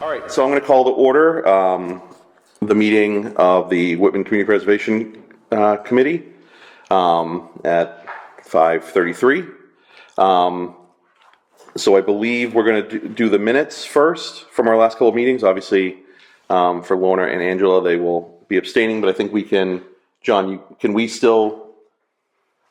All right, so I'm going to call to order the meeting of the Whitman Community Preservation Committee at 5:33. So I believe we're going to do the minutes first from our last couple of meetings. Obviously, for Lorna and Angela, they will be abstaining, but I think we can, John, can we still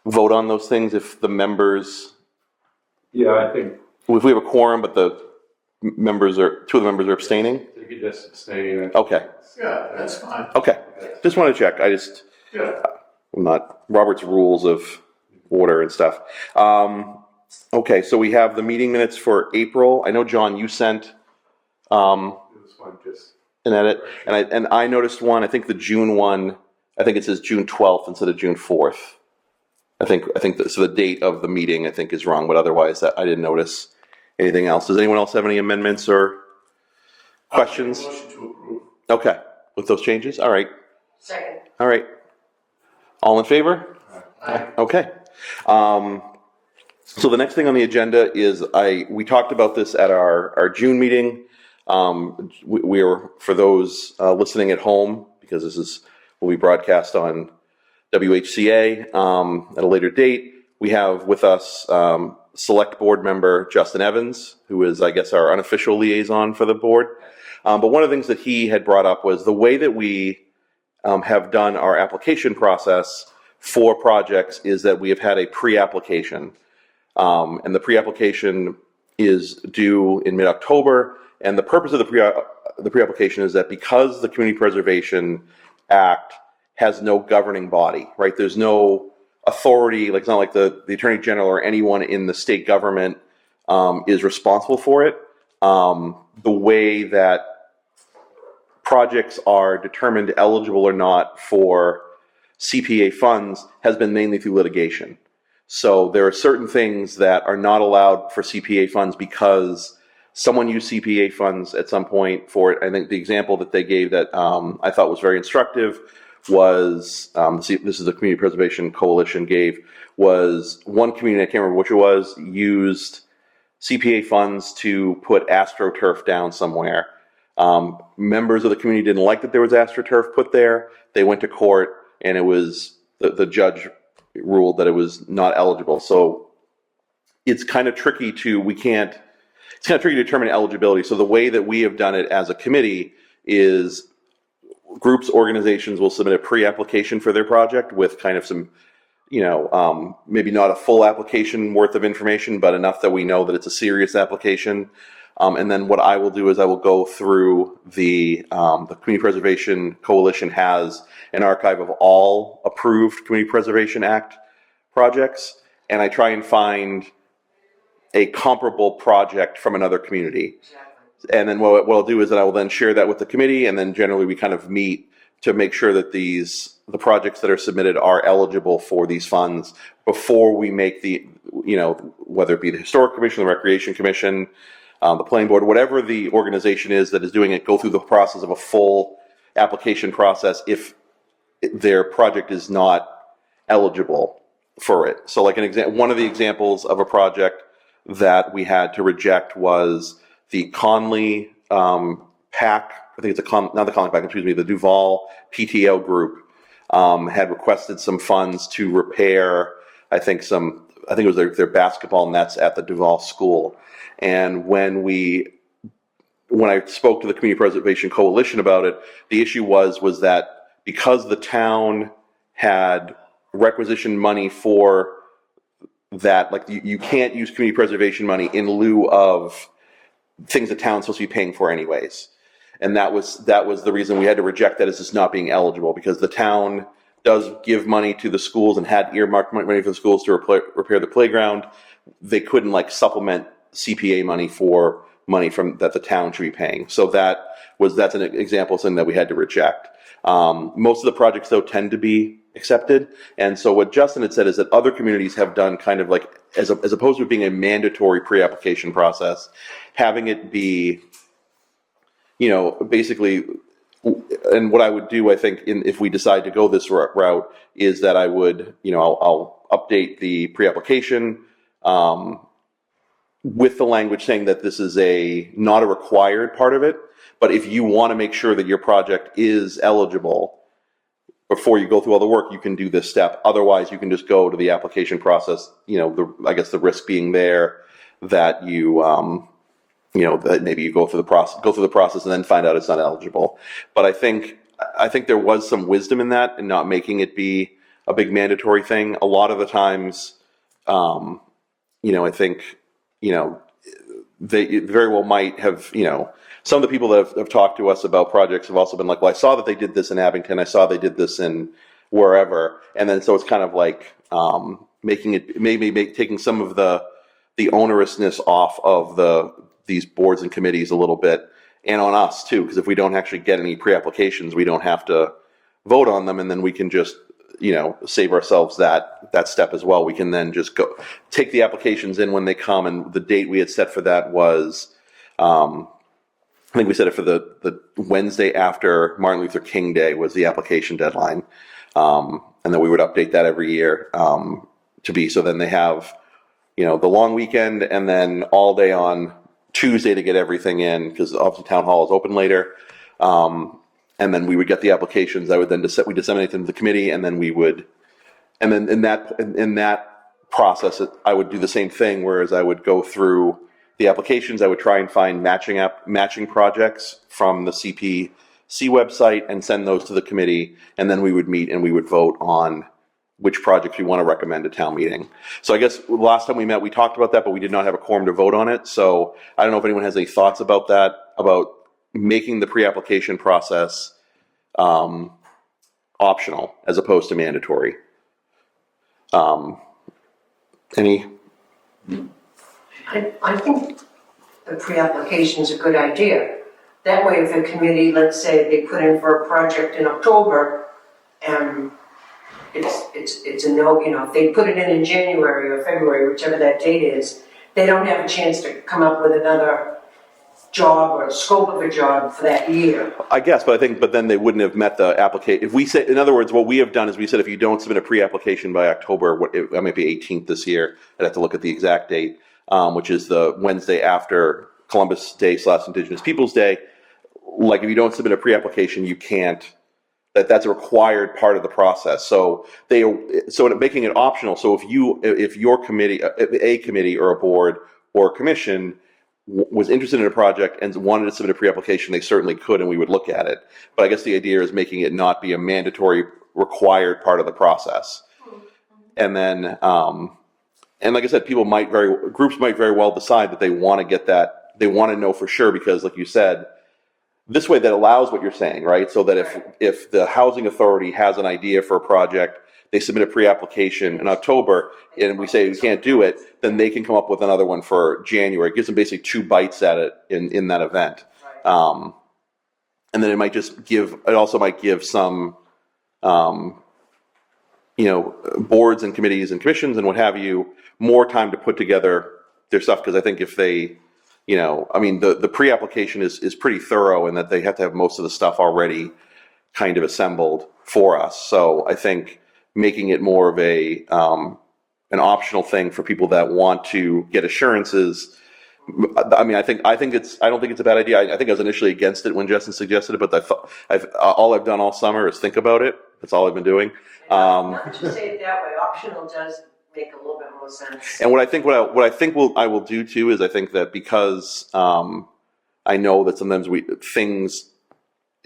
vote on those things if the members, Yeah, I think if we have a quorum, but the members are, two of the members are abstaining? you could just abstain. Okay. Yeah, that's fine. Okay, just want to check. Yeah. I'm not, Robert's rules of order and stuff. Okay, so we have the meeting minutes for April. I know, John, you sent It was fun, just an edit, and I noticed one. I think the June one. I think it says June 12th instead of June 4th. I think so. The date of the meeting I think is wrong, but otherwise that I didn't notice anything else. Does anyone else have any amendments or questions? Motion to approve. Okay, with those changes. All right. Second. All right. All in favor? Aye. Okay. So the next thing on the agenda is we talked about this at our June meeting. We are, for those listening at home, because this will be broadcast on WHCA at a later date. We have with us select board member Justin Evans, who is, I guess, our unofficial liaison for the board. But one of the things that he had brought up was the way that we have done our application process for projects is that we have had a pre-application. And the pre-application is due in mid-October. And the purpose of the pre-application is that because the Community Preservation Act has no governing body, right? There's no authority, like it's not like the Attorney General or anyone in the state government is responsible for it. The way that projects are determined eligible or not for CPA funds has been mainly through litigation. So there are certain things that are not allowed for CPA funds because someone used CPA funds at some point for it. I think the example that they gave that I thought was very instructive was, this is the Community Preservation Coalition gave, was one community, I can't remember which it was, used CPA funds to put AstroTurf down somewhere. Members of the community didn't like that there was AstroTurf put there. They went to court and it was, the judge ruled that it was not eligible. So it's kind of tricky it's kind of tricky to determine eligibility. So the way that we have done it as a committee is groups, organizations will submit a pre-application for their project with kind of some, maybe not a full application worth of information, but enough that we know that it's a serious application. And then what I will do is I will go through the Community Preservation Coalition has an archive of all approved Community Preservation Act projects, and I try and find a comparable project from another community. Exactly. And then what I'll do is that I will then share that with the committee, and then generally we kind of meet to make sure that the projects that are submitted are eligible for these funds before we make whether it be the Historic Commission, the Recreation Commission, the Planning Board, whatever the organization is that is doing it, go through the process of a full application process if their project is not eligible for it. So like one of the examples of a project that we had to reject was the Conley PAC, I think it's not the Conley PAC, excuse me, the Duval PTO group had requested some funds to repair, I think it was their basketball nets at the Duval school. And when I spoke to the Community Preservation Coalition about it, the issue was that because the town had requisitioned money for that, like you can't use community preservation money in lieu of things the town's supposed to be paying for anyways. And that was the reason we had to reject that as just not being eligible, because the town does give money to the schools and had earmarked money for the schools to repair the playground. They couldn't supplement CPA money for money that the town should be paying. So that's an example of something that we had to reject. Most of the projects though tend to be accepted. And so what Justin had said is that other communities have done kind of like, as opposed to being a mandatory pre-application process, having it be, basically, and what I would do, I think, if we decide to go this route, is that I would, I'll update the pre-application with the language saying that this is not a required part of it, but if you want to make sure that your project is eligible before you go through all the work, you can do this step. Otherwise, you can just go to the application process. I guess the risk being there that that maybe you go through the process and then find out it's not eligible. But I think there was some wisdom in that and not making it be a big mandatory thing. A lot of the times, I think, they very well might have, some of the people that have talked to us about projects have also been like, well, I saw that they did this in Abington. I saw they did this in wherever. And then, so it's kind of like, making it, taking some of the onerousness off of these boards and committees a little bit, and on us too, because if we don't actually get any pre-applications, we don't have to vote on them, and then we can just, save ourselves that step as well. We can then just go take the applications in when they come, and the date we had set for that was, I think we set it for the Wednesday after Martin Luther King Day was the application deadline, and then we would update that every year to be, so then they have, the long weekend and then all day on Tuesday to get everything in, because obviously town hall is open later. And then we would get the applications. I would then we disseminate them to the committee, and then and then in that process, I would do the same thing. Whereas I would go through the applications, I would try and find matching projects from the CPC website and send those to the committee, and then we would meet and we would vote on which projects we want to recommend to town meeting. So I guess last time we met, we talked about that, but we did not have a quorum to vote on it. So I don't know if anyone has any thoughts about that, about making the pre-application process optional as opposed to mandatory. Any? I think the pre-application is a good idea. That way, if a committee, let's say they put in for a project in October, and it's a no, if they put it in January or February, whichever that date is, they don't have a chance to come up with another job or scope of a job for that year. I guess, but then they wouldn't have met the application. If we say, in other words, what we have done is we said if you don't submit a pre-application by October, it might be 18th this year. I'd have to look at the exact date, which is the Wednesday after Columbus Day / Indigenous Peoples Day. Like if you don't submit a pre-application, you can't. That's a required part of the process. So making it optional. So if your committee, a committee or a board or a commission was interested in a project and wanted to submit a pre-application, they certainly could, and we would look at it. But I guess the idea is making it not be a mandatory required part of the process. And then, and like I said, groups might very well decide that they want to get that, they want to know for sure, because like you said, this way that allows what you're saying, right? So that if the housing authority has an idea for a project, they submit a pre-application in October, and we say we can't do it, then they can come up with another one for January. It gives them basically 2 bites at it in that event. And then it also might give some, boards and committees and commissions and what have you, more time to put together their stuff. Because I think if they, the pre-application is pretty thorough in that they have to have most of the stuff already kind of assembled for us. So I think making it more of an optional thing for people that want to get assurances. I don't think it's a bad idea. I think I was initially against it when Justin suggested it, but all I've done all summer is think about it. That's all I've been doing. Not to say it that way, optional does make a little bit more sense. And what I will do too is I think that because I know that sometimes things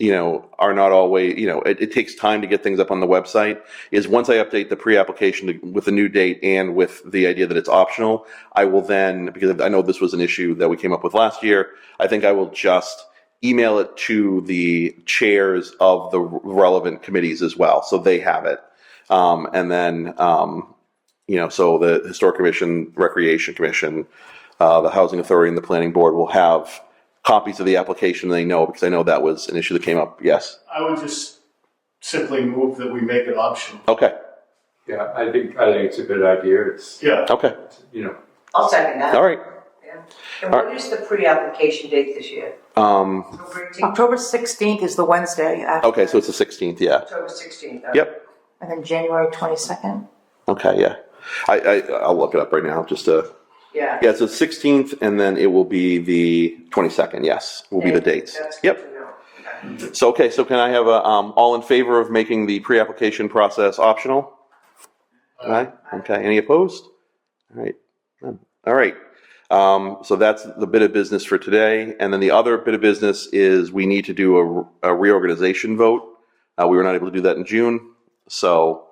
are not always, it takes time to get things up on the website, is once I update the pre-application with the new date and with the idea that it's optional, I will then, because I know this was an issue that we came up with last year, I think I will just email it to the chairs of the relevant committees as well, so they have it. And then, so the Historic Commission, Recreation Commission, the Housing Authority, and the Planning Board will have copies of the application. They know, because I know that was an issue that came up. Yes. I would just simply move that we make it optional. Okay. Yeah, I think it's a good idea. It's, Yeah. Okay. I'll second that. All right. Yeah. And what is the pre-application date this year? October 18th? October 16th is the Wednesday after. Okay, so it's the 16th. Yeah. October 16th. Okay. Yep. And then January 22nd. Okay. Yeah. I'll look it up right now just to. Yeah. Yeah, it's the 16th, and then it will be the 22nd, yes, will be the dates. That's good Yep. to know. Okay. So can I have a, all in favor of making the pre-application process optional? Aye, okay, any opposed? All right, none. All right, so that's the bit of business for today, and then the other bit of business is we need to do a reorganization vote. We were not able to do that in June, so,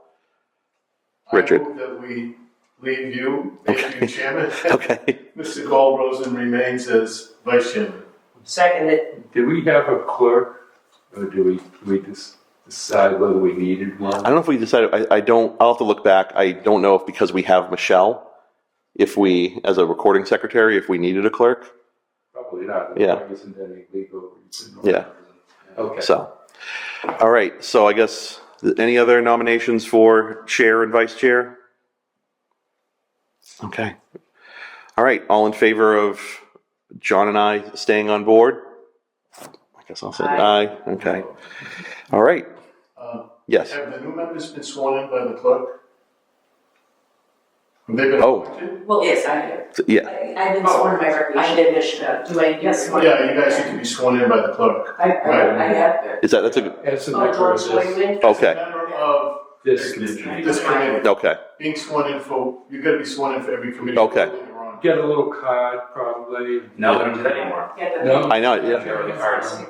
Richard. I move that we leave you, make you chairman. Okay, Mr. Goldrosen remains as vice chairman. Second, it, Did we have a clerk, or do we just decide whether we needed one? I don't know if we decided, I'll have to look back, I don't know if because we have Michelle, if we, as a recording secretary, if we needed a clerk, Probably not. Yeah. There isn't any legal reason. Yeah. Okay. so. All right, so I guess, any other nominations for chair and vice chair? Okay. All right, all in favor of John and I staying on board? I guess I'll say aye. Okay. All right, yes. Have the new members been sworn in by the clerk? Have they been Oh. appointed? Well, yes, I do. Yeah, I've been sworn by recreation. I did miss that. Do I? Yes. Yeah, you guys need to be sworn in by the clerk. I have. that's a good, As a Oh, member John of this, Swayman? okay, Member of this this committee, committee, okay, being sworn in for, you gotta be sworn in for every committee. Okay. you're on. get a little card probably. No, they don't do that anymore. No? I know, yeah. There are the cards.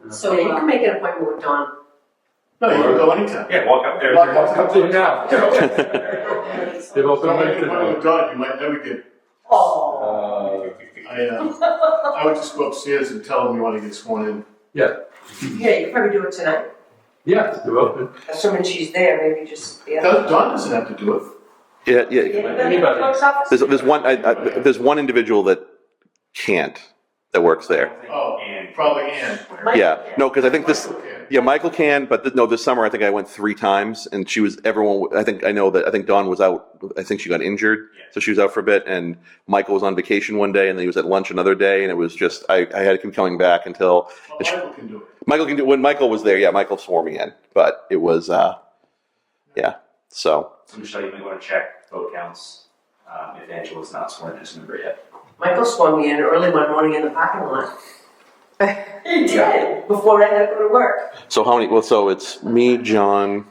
So, Yeah, you can make an appointment with Dawn. No, you can go anytime. Yeah, walk up there. Walk up Up there now. They've So opened when it you appoint with tonight. Don, you might never get, oh. I would just go upstairs and tell them you wanna get sworn in. Yeah, Yeah, you can probably do it tonight. yeah, they're open. Assuming she's there, maybe just, yeah. Don doesn't have to do it. Yeah, yeah, Anybody in the clerk's office? there's one individual that can't, that works there. Oh, And probably Ann. Mike? Yeah, no, because I think this, Okay. yeah, Michael can, but no, this summer I think I went 3 times, and I think Dawn was out, I think she got injured, so she was out for a bit, and Michael was on vacation one day, and then he was at lunch another day, and it was just, I had to keep coming back until, Well, Michael can do it. Michael can do, when Michael was there, yeah, Michael swore me in, but it was, yeah, so, So Michelle, you may want to check vote counts if Angela's not sworn in as a member yet. Michael swung me in early one morning in the parking lot. He did, before I had to go to work. so how many, well, so it's me, John,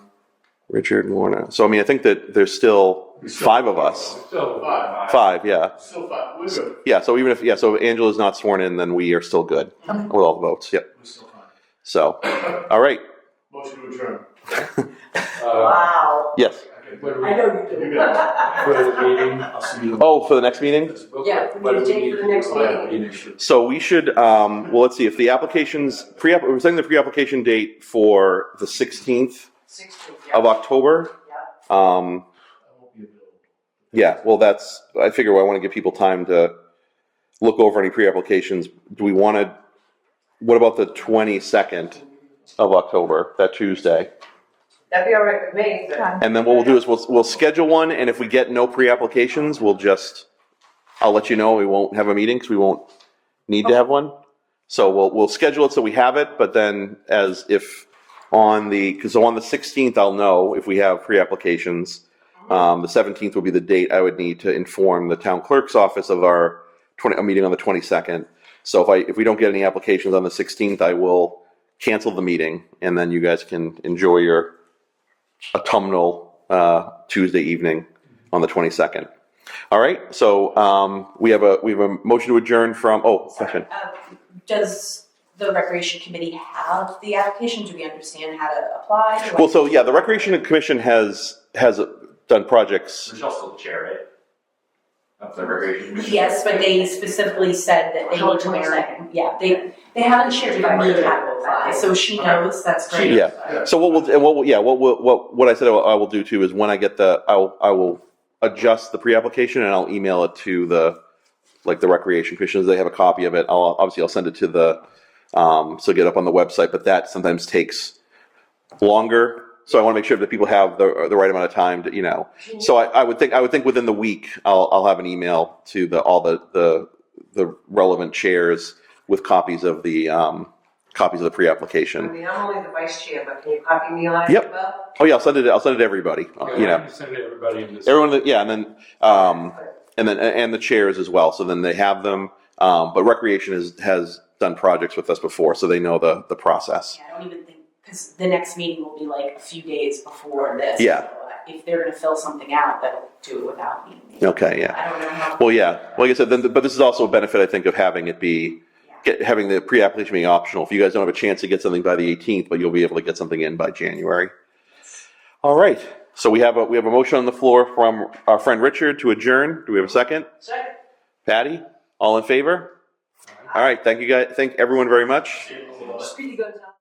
Richard, Warner, so I mean, I think that there's still 5 of us, So, 5, yeah. Still fine, we're good, Yeah, so even if, yeah, so if Angela's not sworn in, then we are still good with all the votes, yep. we're still fine. So, all right, Motion to adjourn. Wow. yes. what do I we, know you do. You got for the meeting? I'll see you. Oh, for the next meeting? Yeah, we need to take it for the next meeting. So we should, well, let's see, if the applications, we're setting the pre-application date for the 16th 16th, of October. I won't be available. Yeah, well, I figure I want to give people time to look over any pre-applications. Do we want to, what about the 22nd of October, that Tuesday? That'd be all right with me, but And then what we'll do is we'll schedule one, and if we get no pre-applications, I'll let you know, we won't have a meeting, because we won't need to have one. So we'll schedule it so we have it, but then on the 16th, I'll know if we have pre-applications. The 17th will be the date I would need to inform the town clerk's office of a meeting on the 22nd. So if we don't get any applications on the 16th, I will cancel the meeting, and then you guys can enjoy your autumnal Tuesday evening on the 22nd. All right, so we have a motion to adjourn from, question. Does the Recreation Committee have the application? Do we understand how to apply? Well, so yeah, the Recreation Commission has done projects. Michelle's still the chair, right? Of the recreation commission? Yes, but they specifically said that they October need to wear 22nd. Yeah, they haven't shared how to apply, so she knows, that's great. Yeah. So what I said I will do too is when I get I will adjust the pre-application and I'll email it to the Recreation Commission. They have a copy of it. I'll send it to so get up on the website, but that sometimes takes longer. So I want to make sure that people have the right amount of time to, So I would think within the week I'll have an email to all the relevant chairs with copies of the pre-application. I mean, I'm only the vice chair, but can you copy me on it? Yep. Bob? Oh yeah, I'll send it to everybody. Yeah, I can send it to everybody in this. Everyone. Yeah, and then and the chairs as well. So then they have them. But recreation has done projects with us before, so they know the process. Yeah, I don't even think, because the next meeting will be like a few days before this. Yeah. So if they're gonna fill something out, they'll do it without me. Okay, yeah. I don't know how. Well, yeah. Like I said, but this is also a benefit, I think, of having it be, having the pre-application being optional. If you guys don't have a chance to get something by the 18th, but you'll be able to get something in by January. All right. So we have a motion on the floor from our friend Richard to adjourn. Do we have a second? Second. Patty? All in favor? All right. Thank you guys. Thank everyone very much. Pretty good, huh?